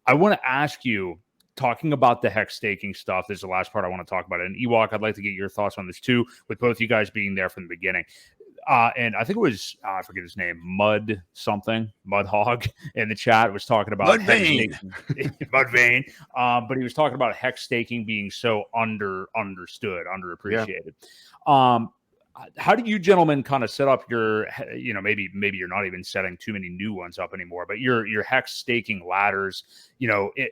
I want to ask you, talking about the hex staking stuff, this is the last part I want to talk about. And Ewok, I'd like to get your thoughts on this too, with both you guys being there from the beginning. And I think it was, I forget his name, Mud Hog in the chat was talking about Mudvayne. Mudvayne. But he was talking about hex staking being so understood, underappreciated. Yeah. How do you gentlemen kind of set up your, maybe you're not even setting too many new ones up anymore, but your hex staking ladders,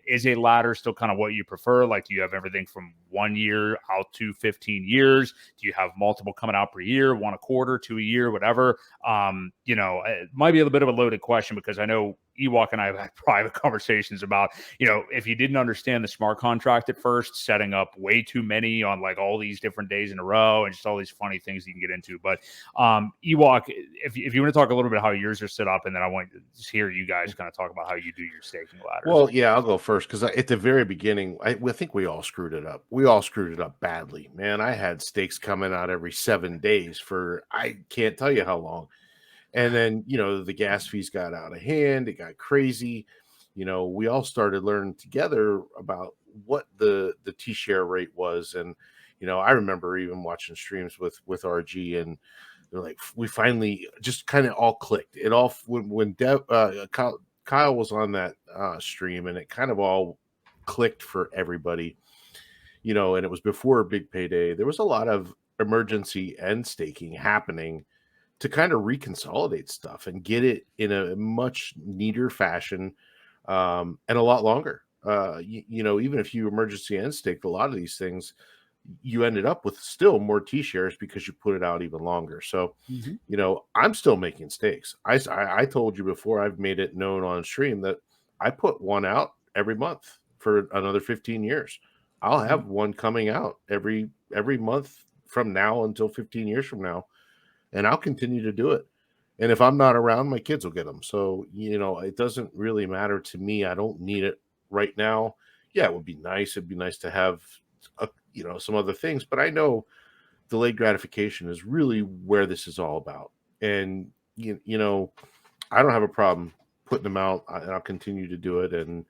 is a ladder still kind of what you prefer? Like, do you have everything from 1 year out to 15 years? Do you have multiple coming out per year, one a quarter, two a year, whatever? It might be a little bit of a loaded question because I know Ewok and I have had private conversations about, if you didn't understand the smart contract at first, setting up way too many on like all these different days in a row and just all these funny things you can get into. But Ewok, if you want to talk a little bit how yours are set up, and then I want to just hear you guys kind of talk about how you do your staking ladders. Well, yeah, I'll go first because at the very beginning, I think we all screwed it up. We all screwed it up badly, man. I had stakes coming out every 7 days for I can't tell you how long. And then, the gas fees got out of hand. It got crazy. We all started learning together about what the T-share rate was. And, I remember even watching streams with RG, and they're like, we finally just kind of all clicked. It all, when Kyle was on that stream, and it kind of all clicked for everybody, and it was before a big payday. There was a lot of emergency end staking happening to kind of reconsolidate stuff and get it in a much neater fashion, and a lot longer. Even if you emergency end staked a lot of these things, you ended up with still more T-shares because you put it out even longer. So, I'm still making stakes. I told you before, I've made it known on stream that I put one out every month for another 15 years. I'll have one coming out every month from now until 15 years from now. And I'll continue to do it. And if I'm not around, my kids will get them. So, it doesn't really matter to me. I don't need it right now. Yeah, it would be nice. It'd be nice to have, some other things. But I know delayed gratification is really where this is all about. And, I don't have a problem putting them out, and I'll continue to do it. And,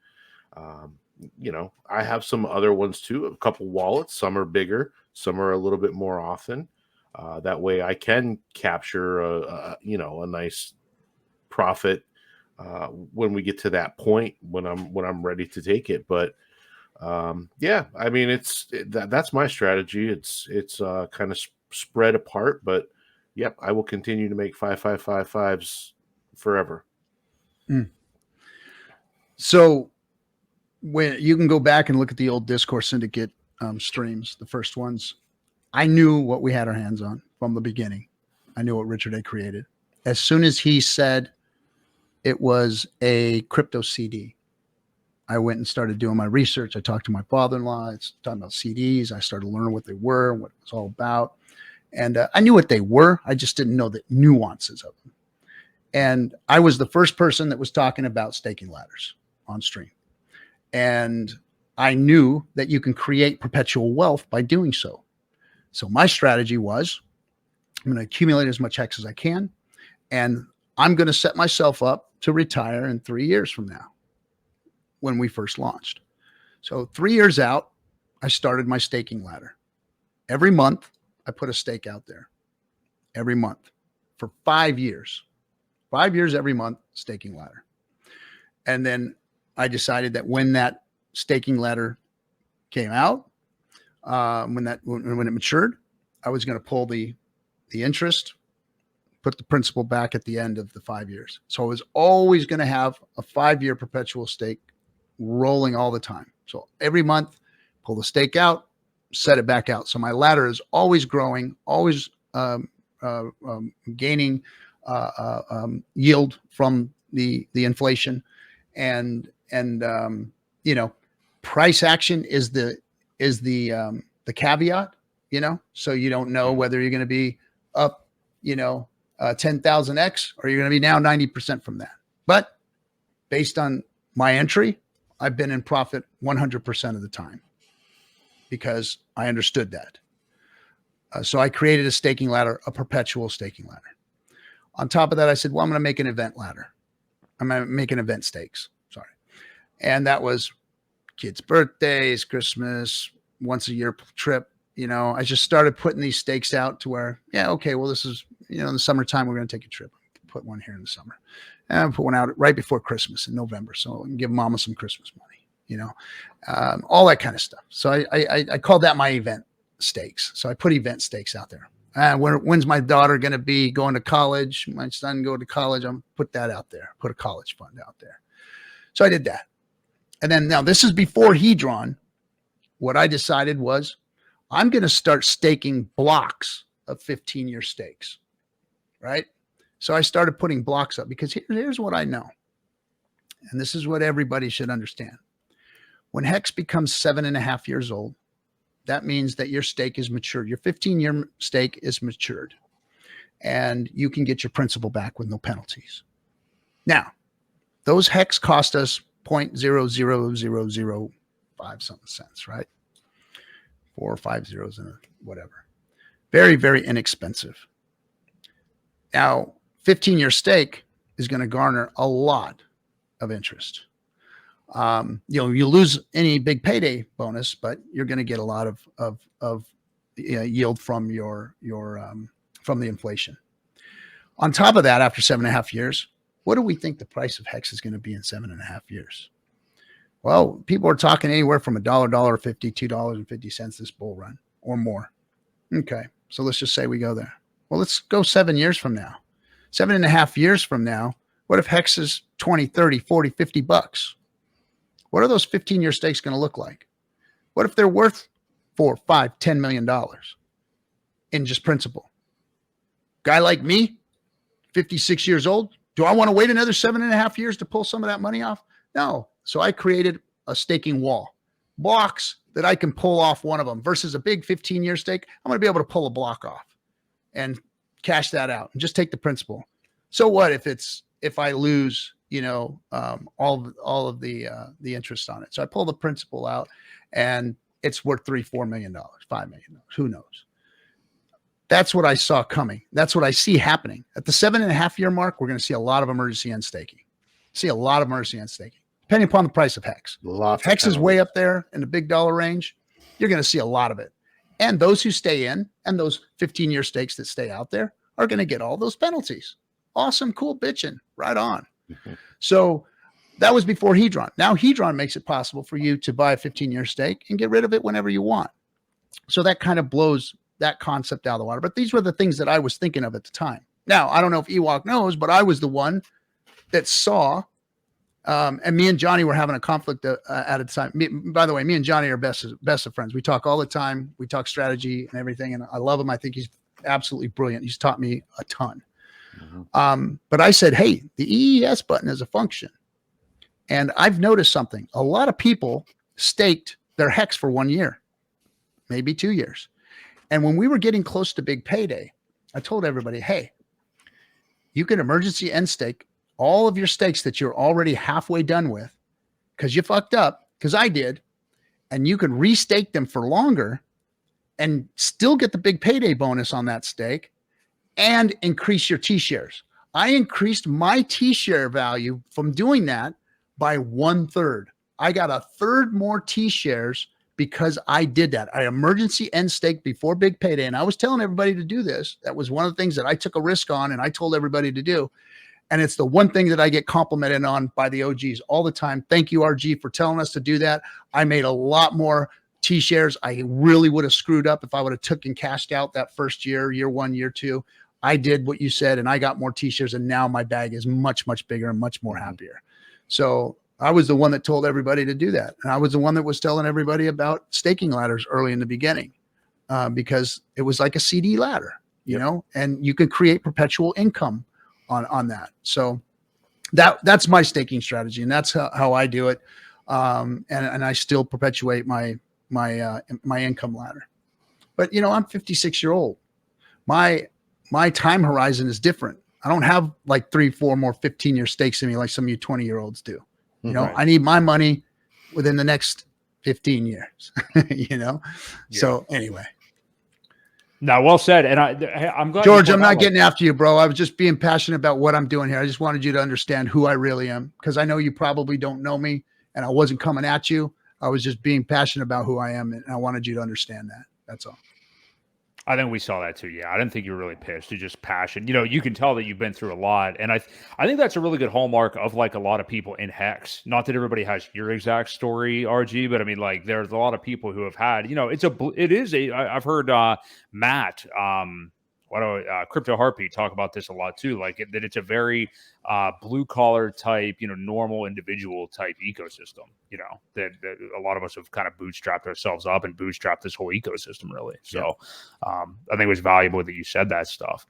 I have some other ones too, a couple wallets. Some are bigger, some are a little bit more often. That way I can capture a nice profit when we get to that point when I'm ready to take it. But I mean, that's my strategy. It's kind of spread apart, but yep, I will continue to make 5555s forever. So when you can go back and look at the old Discourse Syndicate streams, the first ones, I knew what we had our hands on from the beginning. I knew what Richard had created. As soon as he said it was a crypto CD, I went and started doing my research. I talked to my father-in-law. It's talking about CDs. I started learning what they were and what it was all about. And I knew what they were. I just didn't know the nuances of them. And I was the first person that was talking about staking ladders on stream. And I knew that you can create perpetual wealth by doing so. So my strategy was, I'm going to accumulate as much HEX as I can, and I'm going to set myself up to retire in 3 years from now when we first launched. So 3 years out, I started my staking ladder. Every month, I put a stake out there. Every month for 5 years. 5 years every month, staking ladder. And then I decided that when that staking ladder came out, when it matured, I was going to pull the interest, put the principal back at the end of the 5 years. So I was always going to have a 5-year perpetual stake rolling all the time. So every month, pull the stake out, set it back out. So my ladder is always growing, always gaining yield from the inflation, and price action is the caveat, so you don't know whether you're going to be up, 10,000x or you're going to be now 90% from that. But based on my entry, I've been in profit 100% of the time because I understood that. So I created a staking ladder, a perpetual staking ladder. On top of that, I said, well, I'm going to make an event ladder. I'm going to make an event stakes. Sorry. And that was kids' birthdays, Christmas, once a year trip. You know, I just started putting these stakes out to where, yeah, okay, well, this is, you know, in the summertime, we're going to take a trip. Put one here in the summer. And I put one out right before Christmas in November. So I can give mama some Christmas money, you know, all that kind of stuff. So I called that my event stakes. So I put event stakes out there. When's my daughter going to be going to college? My son go to college. I'm put that out there, put a college fund out there. So I did that. And then now this is before Hedron. What I decided was I'm going to start staking blocks of 15-year stakes, right? So I started putting blocks up because here's what I know. And this is what everybody should understand. When HEX becomes 7.5 years old, that means that your stake is matured. Your 15-year stake is matured. And you can get your principal back with no penalties. Now, those HEX cost us 0.00005 something cents, right? 4 or 5 zeros and whatever. Very, very inexpensive. Now, 15-year stake is going to garner a lot of interest. You know, you lose any big payday bonus, but you're going to get a lot of yield from from the inflation. On top of that, after 7.5 years, what do we think the price of HEX is going to be in 7.5 years? Well, people are talking anywhere from $1, $1.50, $2.50 this bull run or more. Okay, so let's just say we go there. Well, let's go 7 years from now. 7.5 years from now, what if HEX is 20, 30, 40, 50 bucks? What are those 15-year stakes going to look like? What if they're worth $4, $5, $10 million in just principal? Guy like me, 56 years old, do I want to wait another 7.5 years to pull some of that money off? No. So I created a staking wall, blocks that I can pull off one of them versus a big 15-year stake. I'm going to be able to pull a block off and cash that out and just take the principal. So what if I lose, you know, all of the interest on it? So I pull the principal out and it's worth $3, $4 million, $5 million. Who knows? That's what I saw coming. That's what I see happening. At the 7.5 year mark, we're going to see a lot of emergency end staking. See a lot of emergency end staking, depending upon the price of HEX. If HEX is way up there in the big dollar range, you're going to see a lot of it. And those who stay in and those 15-year stakes that stay out there are going to get all those penalties. Awesome, cool, bitching, right on. Mm-hmm. So that was before Hedron. Now Hedron makes it possible for you to buy a 15-year stake and get rid of it whenever you want. So that kind of blows that concept out of the water. But these were the things that I was thinking of at the time. Now, I don't know if Ewok knows, but I was the one that saw, and me and Johnny were having a conflict at a time. By the way, me and Johnny are best of friends. We talk all the time. We talk strategy and everything, and I love him. I think he's absolutely brilliant. He's taught me a ton. Mm-hmm. But I said, hey, the EES button is a function. And I've noticed something. A lot of people staked their HEX for 1 year, maybe 2 years. And when we were getting close to big payday, I told everybody, hey, you can emergency end stake all of your stakes that you're already halfway done with because you fucked up, because I did, and you could restake them for longer and still get the big payday bonus on that stake and increase your T-shares. I increased my T-share value from doing that by 1/3. I got 1/3 more T-shares because I did that. I emergency end stake before big payday. And I was telling everybody to do this. That was one of the things that I took a risk on and I told everybody to do. And it's the one thing that I get complimented on by the OGs all the time. Thank you, RG, for telling us to do that. I made a lot more T-shares. I really would have screwed up if I would have took and cashed out that first year, year 1, year 2. I did what you said, and I got more T-shares, and now my bag is much, much bigger and much more happier. So I was the one that told everybody to do that. And I was the one that was telling everybody about staking ladders early in the beginning because it was like a CD ladder, you know, and you could create perpetual income on that. So that's my staking strategy, and that's how I do it. And I still perpetuate my income ladder. But, you know, I'm 56-year-old. My time horizon is different. I don't have like 3, 4 more 15-year stakes in me like some of you 20-year-olds do. You know, right. I need my money within the next 15 years, you know? Yeah. So anyway. No, well said. And I'm glad. George, I'm not getting after you, bro. I was just being passionate about what I'm doing here. I just wanted you to understand who I really am, because I know you probably don't know me and I wasn't coming at you. I was just being passionate about who I am, and I wanted you to understand that. That's all. I think we saw that too. Yeah, I didn't think you were really pissed. You're just passion. You know, you can tell that you've been through a lot, and I think that's a really good hallmark of like a lot of people in HEX. Not that everybody has your exact story, RG, but I mean, like, there's a lot of people who have had. You know, I've heard Matt, Crypto Heartbeat talk about this a lot too. Like that, it's a very blue collar type, you know, normal individual type ecosystem. You know, that a lot of us have kind of bootstrapped ourselves up and bootstrapped this whole ecosystem, really. So I think it was valuable that you said that stuff.